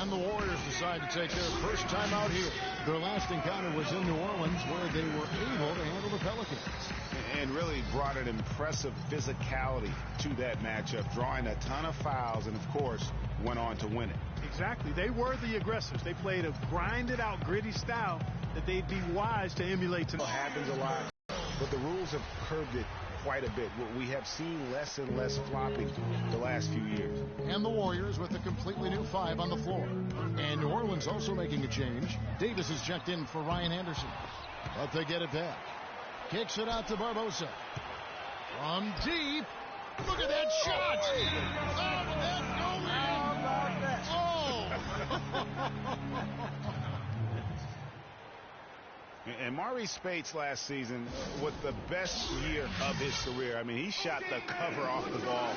And the Warriors decide to take their first time out here. Their last encounter was in New Orleans, where they were able to handle the Pelicans. And really brought an impressive physicality to that matchup, drawing a ton of fouls and, of course, went on to win it. Exactly. They were the aggressors. They played a grinded-out, gritty style that they'd be wise to emulate tonight. It happens a lot, but the rules have curbed it quite a bit. We have seen less and less flopping the last few years. And the Warriors with a completely new 5 on the floor. And New Orleans also making a change. Davis is checked in for Ryan Anderson. But they get it back. Kicks it out to Barbosa. From deep. Look at that shot. Oh, but that go in. Oh. And Maurice Spates last season was the best year of his career. I mean, he shot the cover off the ball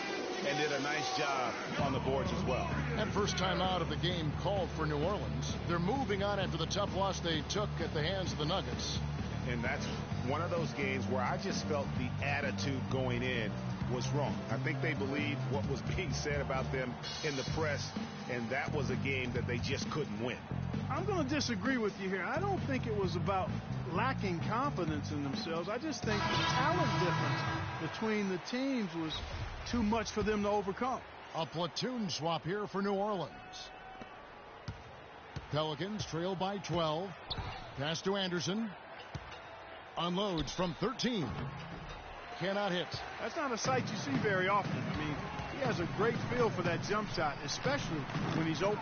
and did a nice job on the boards as well. And first time out of the game called for New Orleans. They're moving on after the tough loss they took at the hands of the Nuggets. And that's one of those games where I just felt the attitude going in was wrong. I think they believed what was being said about them in the press, and that was a game that they just couldn't win. I'm going to disagree with you here. I don't think it was about lacking confidence in themselves. I just think the talent difference between the teams was too much for them to overcome. A platoon swap here for New Orleans. Pelicans trail by 12. Pass to Anderson. Unloads from 13. Cannot hit. That's not a sight you see very often. I mean, he has a great feel for that jump shot, especially when he's open.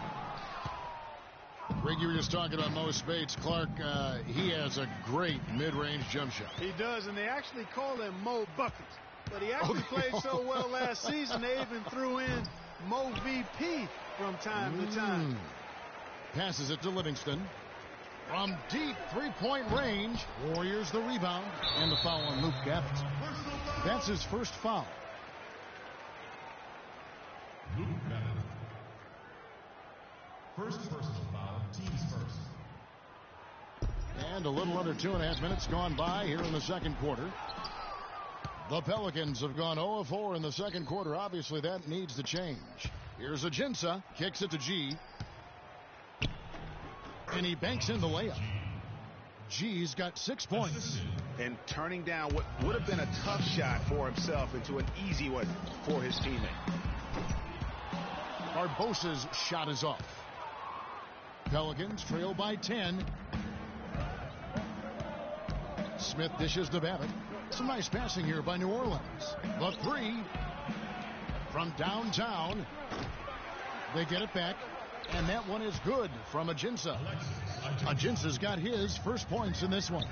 Greg, you were just talking about Mo Spates. Clark, he has a great mid-range jump shot. He does, and they actually call him Mo Buckets. But he actually played so well last season, they even threw in Mo VP from time to time. Passes it to Livingston. From deep three-point range. Warriors the rebound. And the foul on Luke Gafford. That's his first foul. Luke Gafford. First personal foul, team's first. And a little under 2.5 minutes gone by here in the second quarter. The Pelicans have gone 0 of 4 in the second quarter. Obviously, that needs to change. Here's Ajinça. Kicks it to G. And he banks in the layup. G's got 6 points. And turning down what would have been a tough shot for himself into an easy one for his teammate. Barbosa's shot is off. Pelicans trail by 10. Smith dishes to Babbitt. Some nice passing here by New Orleans. The three from downtown. They get it back. And that one is good from Ajinça. Ajinça's got his first points in this one.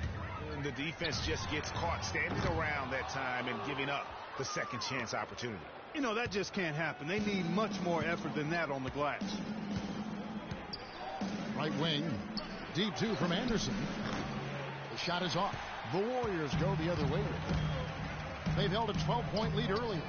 And the defense just gets caught standing around that time and giving up the second chance opportunity. You know, that just can't happen. They need much more effort than that on the glass. Right wing. Deep two from Anderson. The shot is off. The Warriors go the other way. They've held a 12-point lead earlier.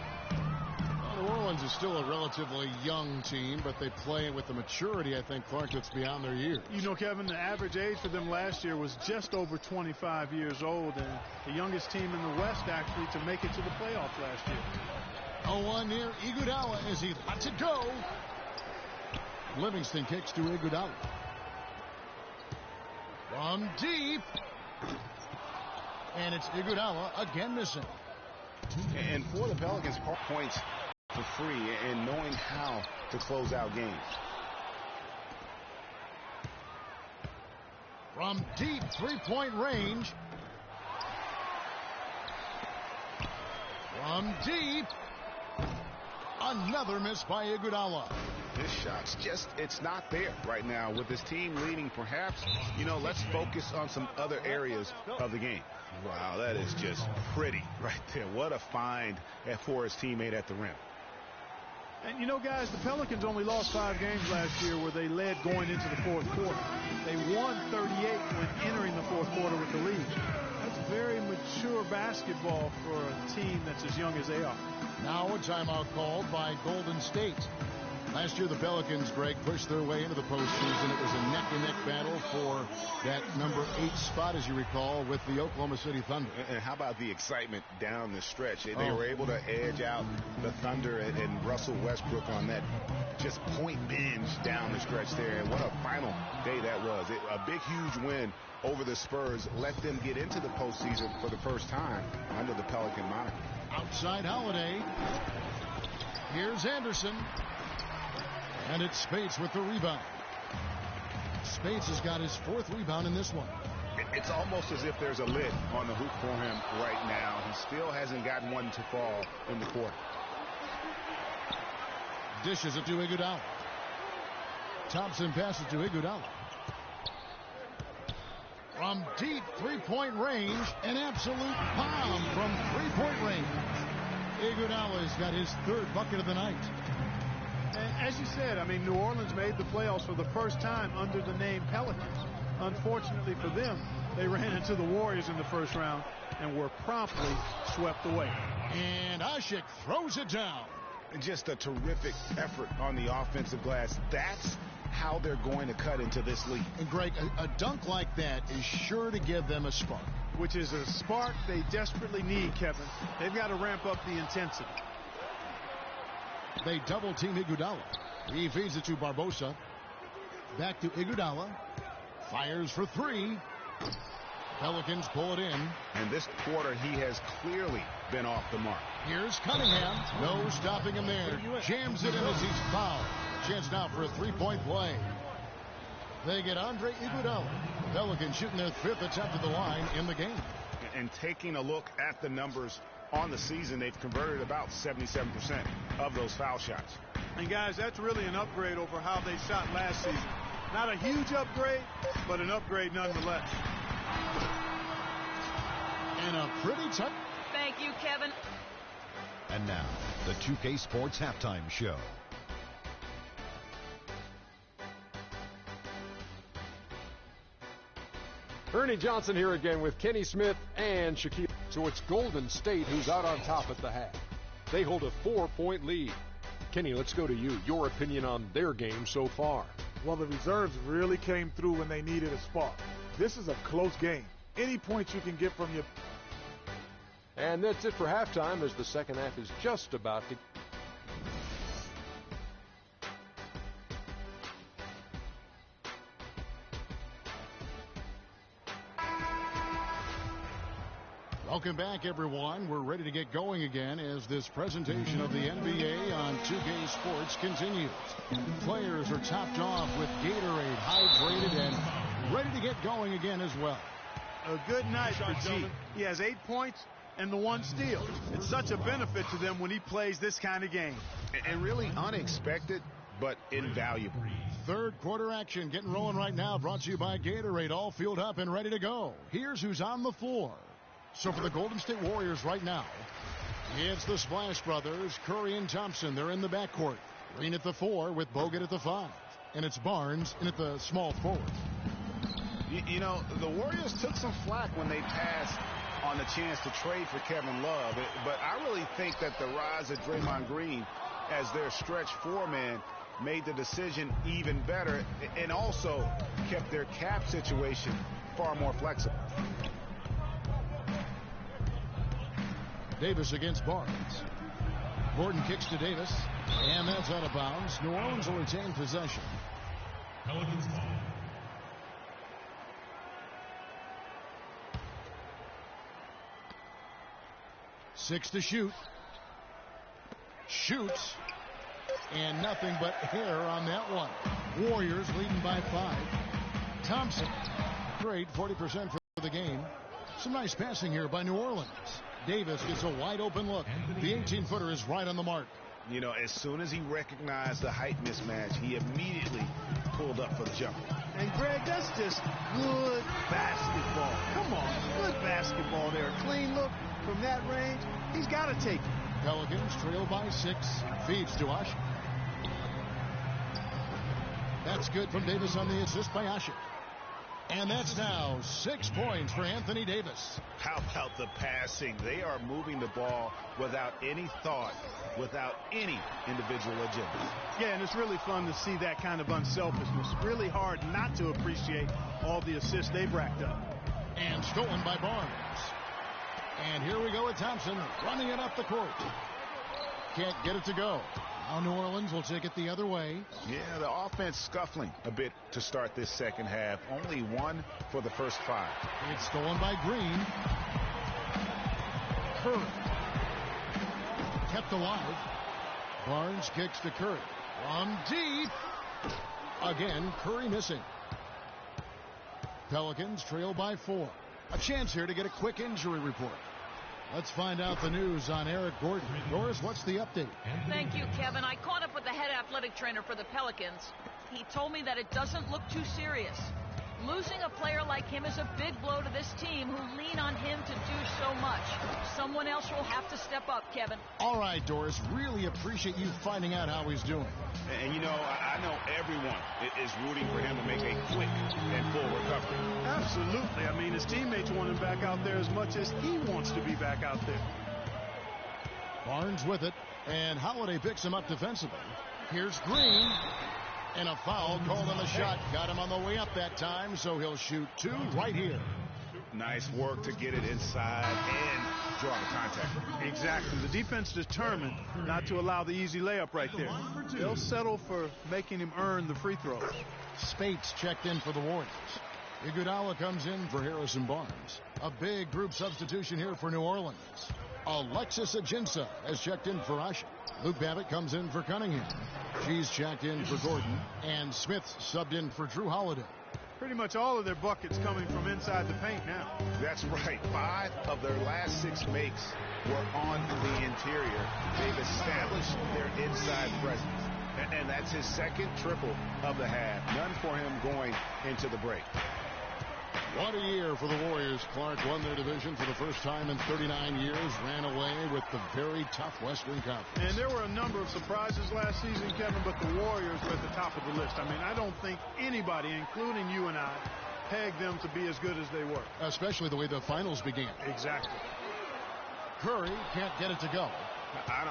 New Orleans is still a relatively young team, but they play with the maturity, I think, Clark, that's beyond their years. You know, Kevin, the average age for them last year was just over 25 years old, and the youngest team in the West, actually, to make it to the playoffs last year. 0-1 near Iguodala as he lets it go. Livingston kicks to Iguodala. From deep. And it's Iguodala again missing. And for the Pelicans, points for free and knowing how to close out games. From deep three-point range. From deep. Another miss by Iguodala. His shot's just, it's not there right now. With his team leading, perhaps, you know, let's focus on some other areas of the game. Wow, that is just pretty right there. What a find for his teammate at the rim. And, you know, guys, the Pelicans only lost 5 games last year where they led going into the fourth quarter. They won 38 when entering the fourth quarter with the lead. That's very mature basketball for a team that's as young as they are. Now a timeout called by Golden State. Last year, the Pelicans, Greg, pushed their way into the postseason. It was a neck-and-neck battle for that number 8 spot, as you recall, with the Oklahoma City Thunder. And how about the excitement down the stretch? They were able to edge out the Thunder and Russell Westbrook on that just point binge down the stretch there. And what a final day that was. A big, huge win over the Spurs let them get into the postseason for the first time under the Pelican moniker. Outside Holiday. Here's Anderson. And it's Spates with the rebound. Spates has got his 4th rebound in this one. It's almost as if there's a lid on the hoop for him right now. He still hasn't gotten one to fall in the quarter. Dishes it to Iguodala. Thompson passes to Iguodala. From deep three-point range, an absolute bomb from three-point range. Iguodala's got his 3rd bucket of the night. And as you said, I mean, New Orleans made the playoffs for the first time under the name Pelicans. Unfortunately for them, they ran into the Warriors in the first round and were promptly swept away. And Asik throws it down. Just a terrific effort on the offensive glass. That's how they're going to cut into this league. And Greg, a dunk like that is sure to give them a spark. Which is a spark they desperately need, Kevin. They've got to ramp up the intensity. They double-team Iguodala. He feeds it to Barbosa. Back to Iguodala. Fires for 3. Pelicans pull it in. And this quarter, he has clearly been off the mark. Here's Cunningham. No stopping him there. Jams it in as he's fouled. Chance now for a 3-point play. They get Andre Iguodala. Pelicans shooting their 5th attempt at the line in the game. And taking a look at the numbers on the season, they've converted about 77% of those foul shots. And guys, that's really an upgrade over how they shot last season. Not a huge upgrade, but an upgrade nonetheless. And a pretty tough. Thank you, Kevin. And now, the 2K Sports Halftime Show. Ernie Johnson here again with Kenny Smith and Shaquille. So it's Golden State who's out on top at the half. They hold a 4-point lead. Kenny, let's go to you. Your opinion on their game so far. Well, the reserves really came through when they needed a spark. This is a close game. Any points you can get from your... And that's it for halftime as the second half is just about to... Welcome back, everyone. We're ready to get going again as this presentation of the NBA on 2K Sports continues. Players are topped off with Gatorade, hydrated, and ready to get going again as well. A good night for G. He has 8 points and the 1 steal. It's such a benefit to them when he plays this kind of game. And really unexpected, but invaluable. 3rd quarter action getting rolling right now, brought to you by Gatorade, all fueled up and ready to go. Here's who's on the floor. So for the Golden State Warriors right now, it's the Splash Brothers, Curry and Thompson. They're in the backcourt. Green at the 4 with Bogut at the 5. And it's Barnes in at the small forward. You know, the Warriors took some flack when they passed on the chance to trade for Kevin Love. But I really think that the rise of Draymond Green as their stretch 4-man made the decision even better and also kept their cap situation far more flexible. Davis against Barnes. Gordon kicks to Davis, and that's out of bounds. New Orleans will retain possession. Pelicans ball. Six to shoot. Shoots, and nothing but air on that one. Warriors leading by 5. Thompson, great, 40% for the game. Some nice passing here by New Orleans. Davis gets a wide open look. The 18-footer is right on the mark. You know, as soon as he recognized the height mismatch, he immediately pulled up for the jumper. And Greg, that's just good basketball. Come on, good basketball there. A clean look from that range. He's got to take it. Pelicans trail by 6. Feeds to Asik. That's good from Davis on the assist by Asik. And that's now 6 points for Anthony Davis. How about the passing? They are moving the ball without any thought, without any individual agenda. Yeah, and it's really fun to see that kind of unselfishness. Really hard not to appreciate all the assists they've racked up. And stolen by Barnes. And here we go with Thompson running it up the court. Can't get it to go. Now New Orleans will take it the other way. Yeah, the offense scuffling a bit to start this second half. Only 1 for the first 5. It's stolen by Green. Curry. Kept alive. Barnes kicks to Curry. From deep. Again, Curry missing. Pelicans trail by 4. A chance here to get a quick injury report. Let's find out the news on Eric Gordon. Doris, what's the update? Thank you, Kevin. I caught up with the head athletic trainer for the Pelicans. He told me that it doesn't look too serious. Losing a player like him is a big blow to this team who lean on him to do so much. Someone else will have to step up, Kevin. All right, Doris. Really appreciate you finding out how he's doing. And you know, I know everyone is rooting for him to make a quick and full recovery. Absolutely. I mean, his teammates want him back out there as much as he wants to be back out there. Barnes with it, and Holiday picks him up defensively. Here's Green. And a foul called on the shot. Got him on the way up that time, so he'll shoot 2 right here. Nice work to get it inside and draw the contact. Exactly. The defense determined not to allow the easy layup right there. They'll settle for making him earn the free throws. Spates checked in for the Warriors. Iguodala comes in for Harrison Barnes. A big group substitution here for New Orleans. Alexis Ajinça has checked in for Usher. Luke Babbitt comes in for Cunningham. She's checked in for Gordon. And Smith subbed in for Drew Holiday. Pretty much all of their buckets coming from inside the paint now. That's right. 5 of their last 6 makes were on the interior. They've established their inside presence. And that's his second triple of the half. None for him going into the break. What a year for the Warriors. Clark won their division for the first time in 39 years, ran away with the very tough Western Conference. And there were a number of surprises last season, Kevin, but the Warriors were at the top of the list. I mean, I don't think anybody, including you and I, pegged them to be as good as they were. Especially the way the finals began. Exactly. Curry can't get it to go.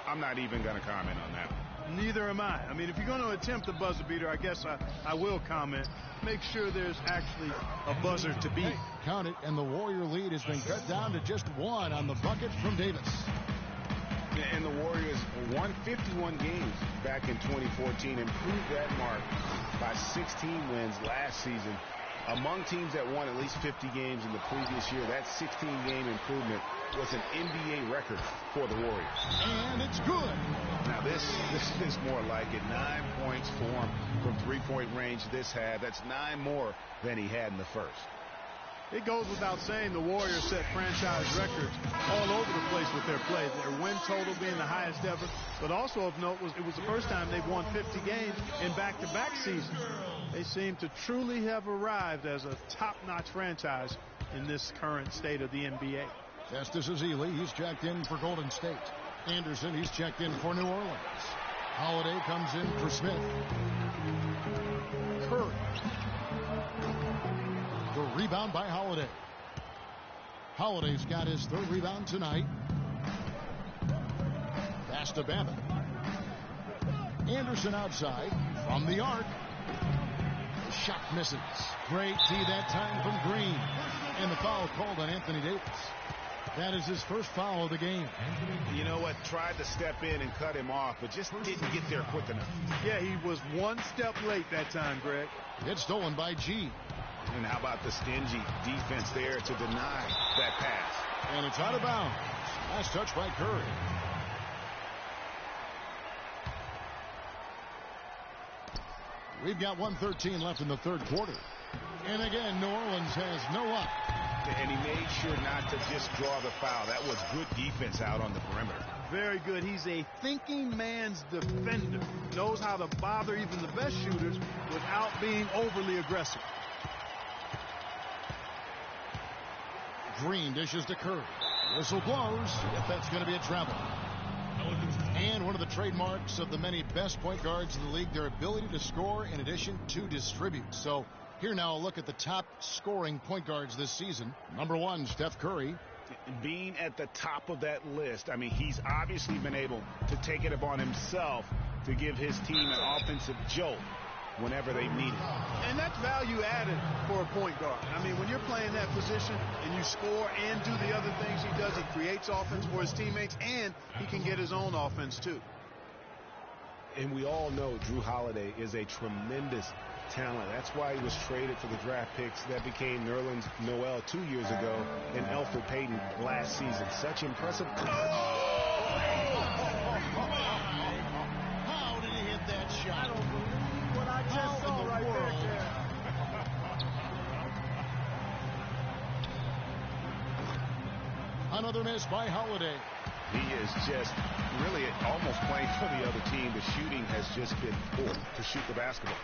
I'm not even going to comment on that. Neither am I. I mean, if you're going to attempt a buzzer beater, I guess I will comment. Make sure there's actually a buzzer to beat. Count it, and the Warrior lead has been cut down to just 1 on the bucket from Davis. And the Warriors won 51 games back in 2014, improved that mark by 16 wins last season. Among teams that won at least 50 games in the previous year, that 16-game improvement was an NBA record for the Warriors. And it's good. Now this is more like it. 9 points for him from three-point range this half. That's 9 more than he had in the first. It goes without saying the Warriors set franchise records all over the place with their play. Their win total being the highest ever. But also of note was it was the first time they've won 50 games in back-to-back seasons. They seem to truly have arrived as a top-notch franchise in this current state of the NBA. Festus Ezeli, he's checked in for Golden State. Anderson, he's checked in for New Orleans. Holiday comes in for Smith. Curry. The rebound by Holiday. Holiday's got his 3rd rebound tonight. Pass to Babbitt. Anderson outside from the arc. Shot misses. Great D that time from Green. And the foul called on Anthony Davis. That is his first foul of the game. You know what? Tried to step in and cut him off, but just didn't get there quick enough. Yeah, he was 1 step late that time, Greg. It's stolen by G. And how about the stingy defense there to deny that pass? And it's out of bounds. Last touch by Curry. We've got 1:13 left in the 3rd quarter. And again, New Orleans has no up. And he made sure not to just draw the foul. That was good defense out on the perimeter. Very good. He's a thinking man's defender. Knows how to bother even the best shooters without being overly aggressive. Green dishes to Curry. Whistle blows if that's going to be a travel. And one of the trademarks of the many best point guards in the league, their ability to score in addition to distribute. So Here now, a look at the top scoring point guards this season. Number 1, Steph Curry. Being at the top of that list, I mean, he's obviously been able to take it upon himself to give his team an offensive jolt whenever they need it. And that's value added for a point guard. I mean, when you're playing that position and you score and do the other things he does, he creates offense for his teammates, and he can get his own offense too. And we all know Drew Holiday is a tremendous talent. That's why he was traded for the draft picks that became Nerlens Noel 2 years ago and Elfrid Payton last season. Such impressive. How did he hit that shot? I don't believe what I just saw right there. Another miss by Holiday. He is just really almost playing for the other team. The shooting has just been poor to shoot the basketball.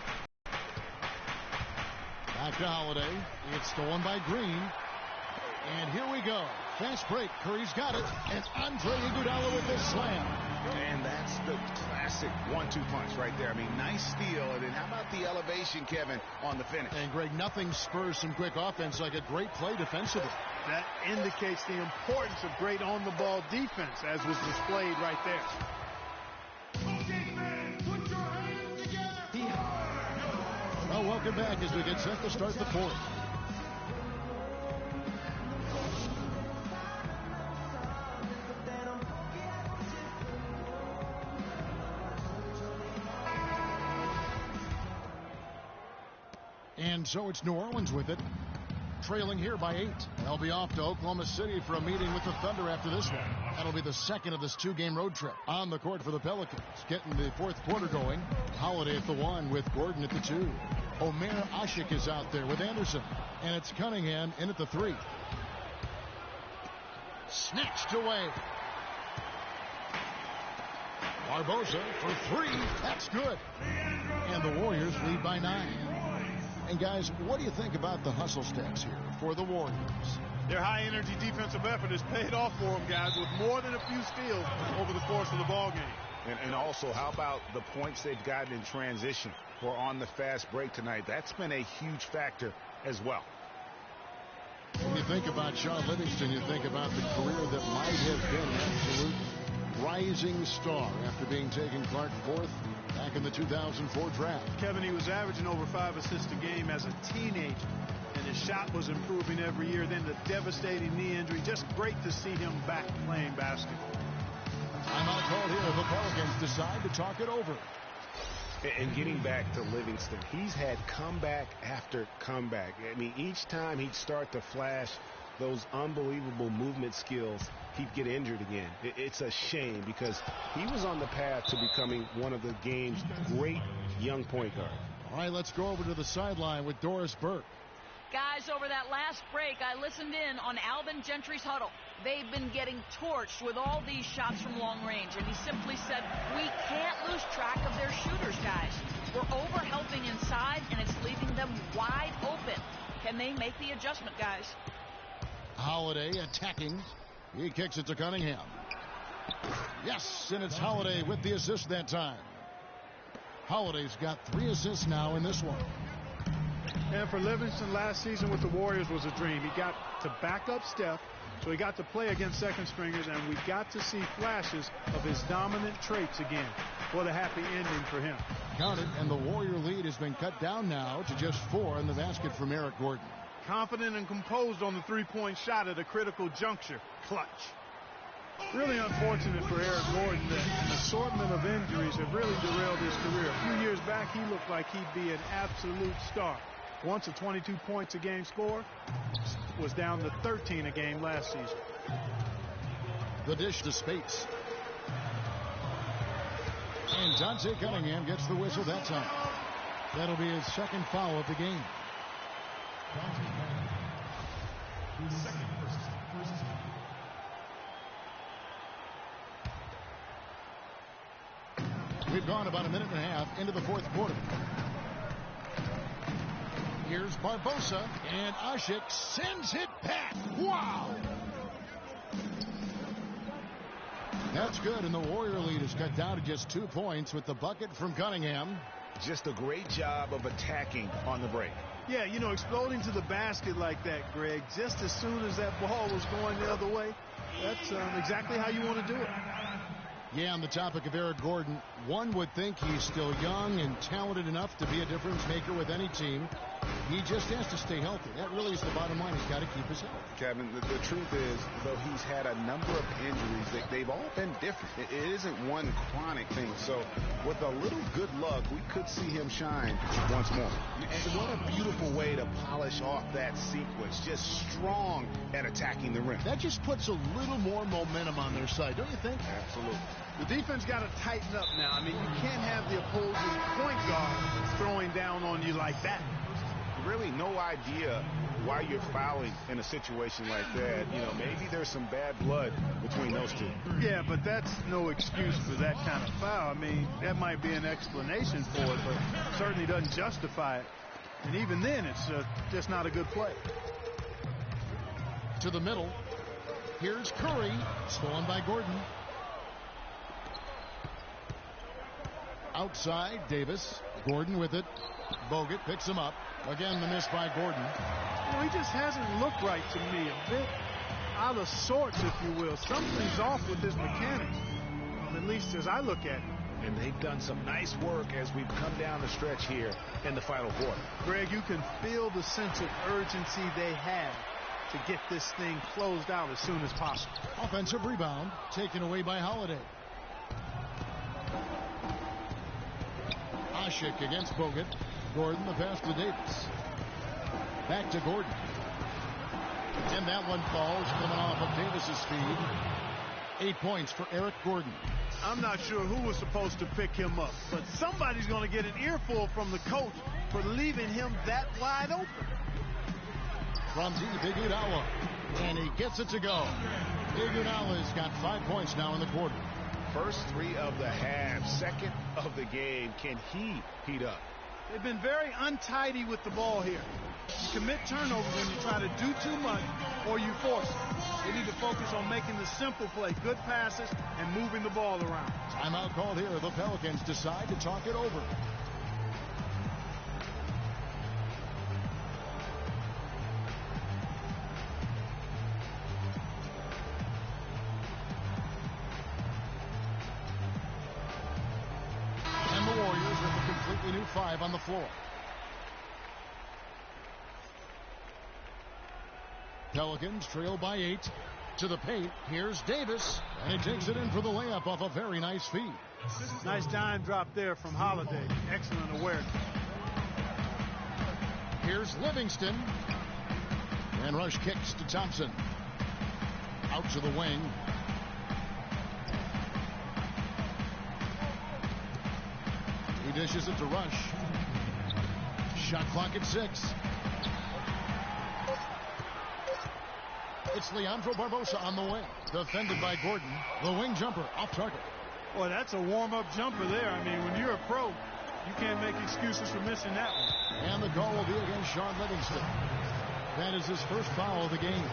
Back to Holiday. It's stolen by Green. And here we go. Fast break. Curry's got it. And Andre Iguodala with the slam. And that's the classic 1-2 punch right there. I mean, nice steal. And then how about the elevation, Kevin, on the finish? And, Greg, nothing spurs some quick offense like a great play defensively. That indicates the importance of great on-the-ball defense, as was displayed right there. Well, welcome back as we get set to start the fourth. And so it's New Orleans with it, trailing here by 8. They'll be off to Oklahoma City for a meeting with the Thunder after this one. That'll be the second of this 2-game road trip. On the court for the Pelicans, getting the fourth quarter going. Holiday at the 1 with Gordon at the 2. Omer Asik is out there with Anderson. And it's Cunningham in at the 3. Snatched away. Barbosa for 3. That's good. And the Warriors lead by 9. And, guys, what do you think about the hustle stats here for the Warriors? Their high-energy defensive effort has paid off for them, guys, with more than a few steals over the course of the ballgame. And also, how about the points they've gotten in transition or on the fast break tonight? That's been a huge factor as well. When you think about Shaun Livingston, you think about the career that might have been an absolute rising star after being taken Clark 4th back in the 2004 draft. Kevin, he was averaging over 5 assists a game as a teenager, and his shot was improving every year. Then the devastating knee injury. Just great to see him back playing basketball. Timeout called here. The Pelicans decide to talk it over. And getting back to Livingston, he's had comeback after comeback. I mean, each time he'd start to flash those unbelievable movement skills, he'd get injured again. It's a shame because he was on the path to becoming one of the game's great young point guards. All right, let's go over to the sideline with Doris Burke. Guys, over that last break, I listened in on Alvin Gentry's huddle. They've been getting torched with all these shots from long range, and he simply said, we can't lose track of their shooters, guys. We're over-helping inside, and it's leaving them wide open. Can they make the adjustment, guys? Holiday attacking. He kicks it to Cunningham. Yes, and it's Holiday with the assist that time. Holiday's got 3 assists now in this one. And for Livingston, last season with the Warriors was a dream. He got to back up Steph, so he got to play against second stringers, and we got to see flashes of his dominant traits again. What a happy ending for him. Count it, and the Warrior lead has been cut down now to just 4 in the basket from Eric Gordon. Confident and composed on the three-point shot at a critical juncture. Clutch. Really unfortunate for Eric Gordon that an assortment of injuries have really derailed his career. A few years back, he looked like he'd be an absolute star. Once a 22 points a game score, was down to 13 a game last season. The dish to Spates. And Dante Cunningham gets the whistle that time. That'll be his second foul of the game. We've gone about a minute and a half into the fourth quarter. Here's Barbosa, and Asik sends it back. Wow! That's good, and the Warrior lead is cut down to just 2 points with the bucket from Cunningham. Just a great job of attacking on the break. Yeah, you know, exploding to the basket like that, Greg, just as soon as that ball was going the other way, that's exactly how you want to do it. Yeah, on the topic of Eric Gordon, one would think he's still young and talented enough to be a difference maker with any team. He just has to stay healthy. That really is the bottom line. He's got to keep his health. Kevin, the truth is, though he's had a number of injuries, they've all been different. It isn't one chronic thing. So with a little good luck, we could see him shine once more. And what a beautiful way to polish off that sequence. Just strong at attacking the rim. That just puts a little more momentum on their side, don't you think? Absolutely. The defense got to tighten up now. I mean, you can't have the opposing point guard throwing down on you like that. Really no idea why you're fouling in a situation like that. You know, maybe there's some bad blood between those two. Yeah, but that's no excuse for that kind of foul. I mean, that might be an explanation for it, but certainly doesn't justify it. And even then, it's just not a good play. To the middle. Here's Curry. Stolen by Gordon. Outside, Davis. Gordon with it. Bogut picks him up. Again, the miss by Gordon. Well, he just hasn't looked right to me. A bit out of sorts, if you will. Something's off with his mechanics, at least as I look at it. And they've done some nice work as we've come down the stretch here in the final quarter. Greg, you can feel the sense of urgency they have to get this thing closed out as soon as possible. Offensive rebound taken away by Holiday. Asik against Bogut. Gordon, the pass to Davis. Back to Gordon. And that one falls, coming off of Davis's speed. 8 points for Eric Gordon. I'm not sure who was supposed to pick him up, but somebody's going to get an earful from the coach for leaving him that wide open. From deep, Iguodala. And he gets it to go. Iguodala's got 5 points now in the quarter. First three of the half, second of the game. Can he heat up? They've been very untidy with the ball here. You commit turnovers when you try to do too much or you force it. They need to focus on making the simple play, good passes, and moving the ball around. Timeout called here. The Pelicans decide to talk it over. New 5 on the floor. Pelicans trail by 8 to the paint. Here's Davis, and he takes it in for the layup off a very nice feed. Nice dime drop there from Holiday. Excellent awareness. Here's Livingston, and Rush kicks to Thompson. Out to the wing. He dishes it to Rush. Shot clock at 6. It's Leandro Barbosa on the wing. Defended by Gordon. The wing jumper off target. Boy, that's a warm-up jumper there. I mean, when you're a pro, you can't make excuses for missing that one. And the call will be against Sean Livingston. That is his first foul of the game.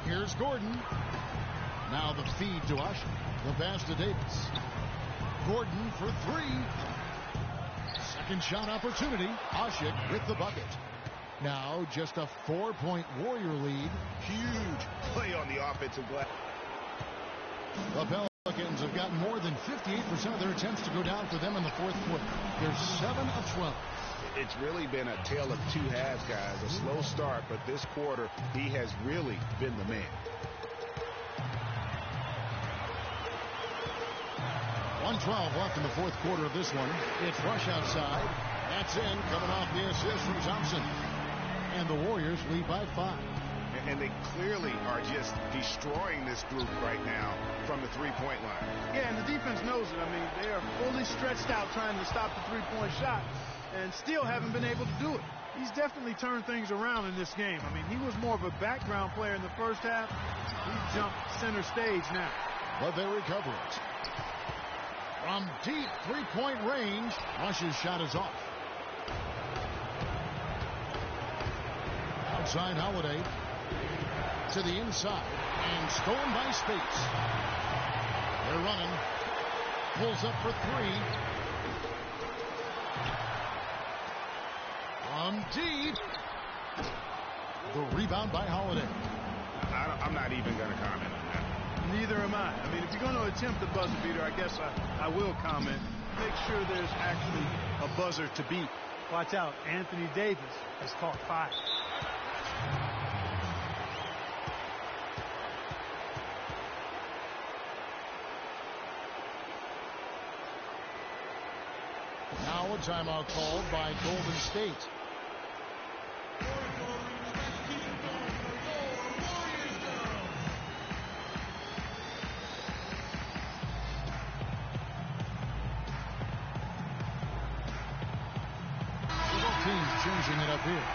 Here's Gordon. Now the feed to Asik. The pass to Davis. Gordon for 3. Second shot opportunity. Asik with the bucket. Now just a 4-point Warrior lead. Huge play on the offensive glass. The Pelicans have gotten more than 58% of their attempts to go down for them in the fourth quarter. They're 7 of 12. It's really been a tale of two halves, guys. A slow start, but this quarter, he has really been the man. 1:12 left in the fourth quarter of this one. It's Rush outside. That's in, coming off the assist from Thompson. And the Warriors lead by 5. And they clearly are just destroying this group right now from the three-point line. Yeah, and the defense knows it. I mean, they are fully stretched out trying to stop the three-point shot and still haven't been able to do it. He's definitely turned things around in this game. I mean, he was more of a background player in the first half. He jumped center stage now. But they recover it. From deep three-point range, Rush's shot is off. Outside Holiday to the inside and stolen by Spates. They're running. Pulls up for three. From deep. The rebound by Holiday. I'm not even going to comment on that. Neither am I. I mean, if you're going to attempt the buzzer beater, I guess I will comment. Make sure there's actually a buzzer to beat. Watch out. Anthony Davis has caught fire. Now a timeout called by Golden State. Both teams changing it up here.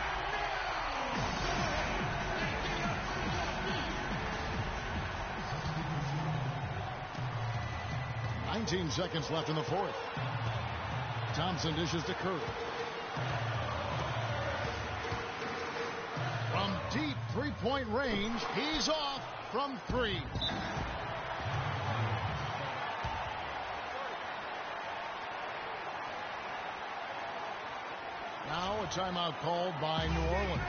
"19 seconds left in the fourth. Thompson dishes to Curry. From deep three-point range, he's off from three. Now a timeout called by New Orleans.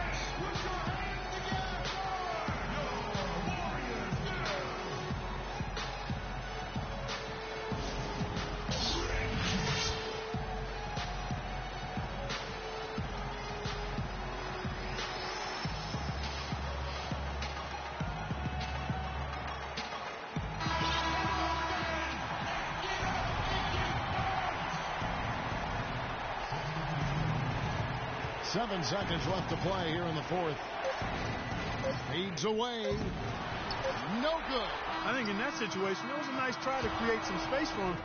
Seven seconds left to play here in the fourth. Fades away. No good. I think in that situation, it was a nice try to create some space for him.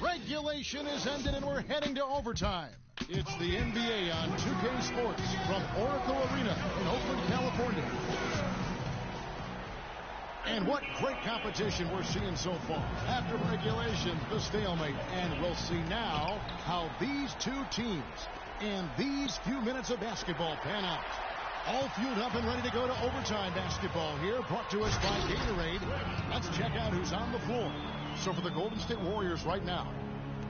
Regulation is ended and we're heading to overtime. It's the NBA on 2K Sports from Oracle Arena in Oakland, California. And what great competition we're seeing so far. After regulation, the stalemate. And we'll see now how these two teams and these few minutes of basketball pan out. All fueled up and ready to go to overtime basketball here, brought to us by Gatorade. Let's check out who's on the floor. So for the Golden State Warriors right now,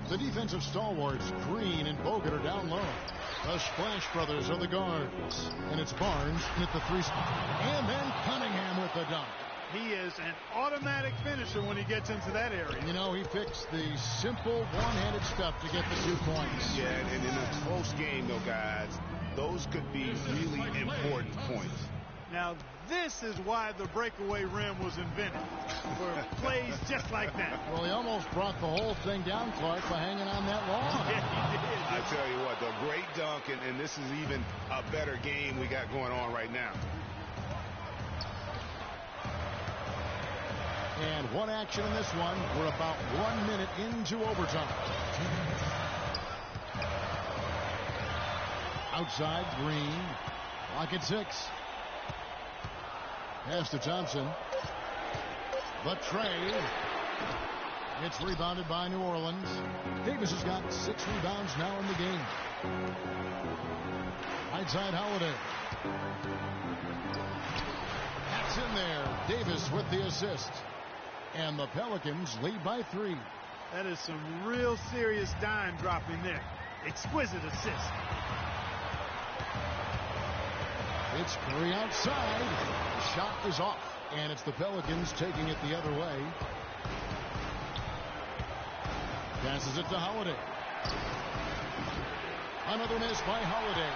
the defensive stalwarts, Green and Bogut, are down low. The Splash Brothers are the guards. And it's Barnes at the three spot. And then Cunningham with the dunk. He is an automatic finisher when he gets into that area. You know, he picks the simple one-handed stuff to get the 2 points. Yeah, and in a close game, though, guys, those could be really important points. Now, this is why the breakaway rim was invented, for plays just like that. Well, he almost brought the whole thing down, Clark, by hanging on that long. Yeah, he did. I tell you what, the great dunk, and this is even a better game we got going on right now. And one action in this one. We're about 1 minute into overtime. Outside, Green. Clock at 6. Pass to Thompson. But Trey. It's rebounded by New Orleans. Davis has got 6 rebounds now in the game. Right side, Holiday. That's in there. Davis with the assist. And the Pelicans lead by 3. That is some real serious dime dropping there. Exquisite assist. It's Curry outside. The shot is off. And it's the Pelicans taking it the other way. Passes it to Holiday. Another miss by Holiday.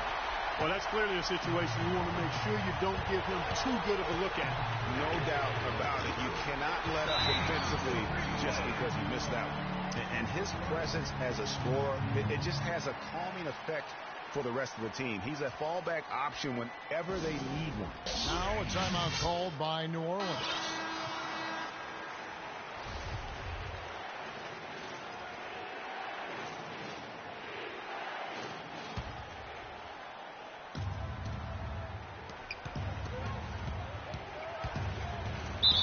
Well, that's clearly a situation you want to make sure you don't give him too good of a look at. No doubt about it. You cannot let up defensively just because you missed that one. And his presence as a scorer, it just has a calming effect for the rest of the team. He's a fallback option whenever they need one. Now a timeout called by New Orleans.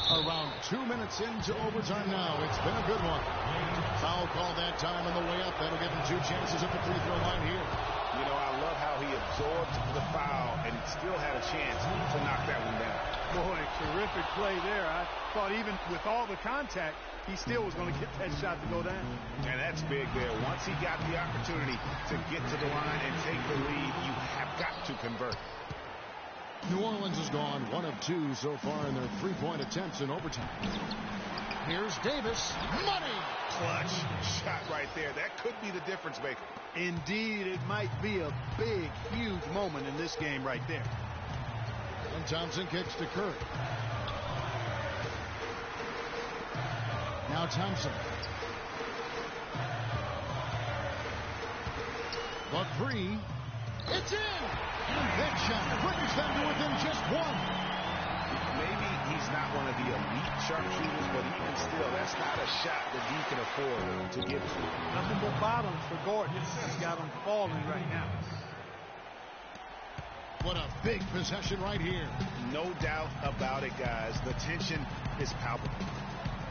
Around 2 minutes into overtime now. It's been a good one. Foul call that time on the way up. That'll give him 2 chances at the free throw line here. You know, I love how he absorbed the foul and still had a chance to knock that one down. Boy, perfect play there. I thought even with all the contact, he still was going to get that shot to go down. And that's big there. Once he got the opportunity to get to the line and take the lead, you have got to convert. New Orleans has gone 1 of 2 so far in their 3-point attempts in overtime. Here's Davis. Money! Clutch shot right there. That could be the difference maker. Indeed, it might be a big, huge moment in this game right there. And Thompson kicks to Curry. Now Thompson. The 3. It's in! And that shot brings them to within just 1. Maybe he's not one of the elite sharpshooters, but even still, that's not a shot that he can afford to give to him. Nothing but bottoms for Gordon. He's got him falling right now. What a big possession right here. No doubt about it, guys. The tension is palpable.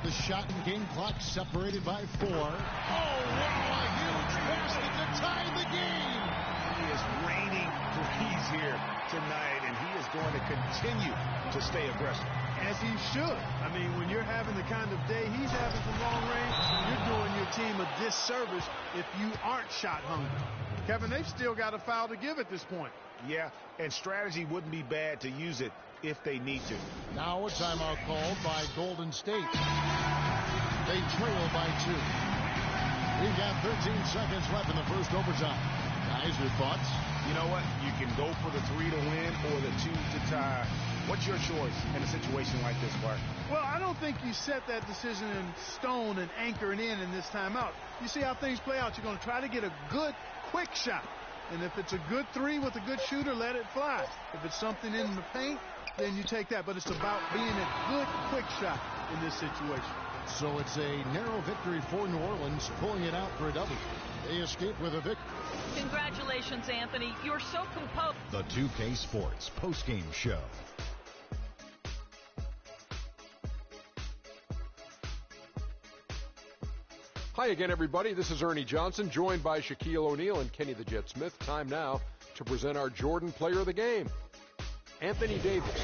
The shot and game clock separated by 4. Oh, wow, a huge basket to tie the game. He is raining threes here tonight, and he is going to continue to stay aggressive. As he should. I mean, when you're having the kind of day he's having from long range, you're doing your team a disservice if you aren't shot hungry. Kevin, they've still got a foul to give at this point. Yeah, and strategy wouldn't be bad to use it if they need to. Now a timeout called by Golden State. They trail by 2. We've got 13 seconds left in the first overtime. Guys, your thoughts? You know what? You can go for the 3 to win or the 2 to tie. What's your choice in a situation like this, Bart? Well, I don't think you set that decision in stone and anchor it in this timeout. You see how things play out. You're going to try to get a good, quick shot. And if it's a good 3 with a good shooter, let it fly. If it's something in the paint, then you take that. But it's about being a good, quick shot in this situation. So it's a narrow victory for New Orleans, pulling it out for a W. They escape with a victory. Congratulations, Anthony. You're so composed. The 2K Sports postgame show. Hi again, everybody. This is Ernie Johnson, joined by Shaquille O'Neal and Kenny the Jet Smith. Time now to present our Jordan Player of the Game, Anthony Davis.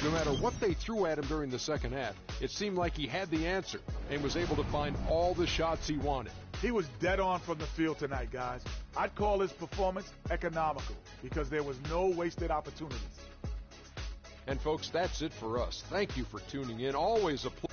No matter what they threw at him during the second half, it seemed like he had the answer and was able to find all the shots he wanted. He was dead on from the field tonight, guys. I'd call his performance economical because there was no wasted opportunities. And folks, that's it for us. Thank you for tuning in. Always a pleasure.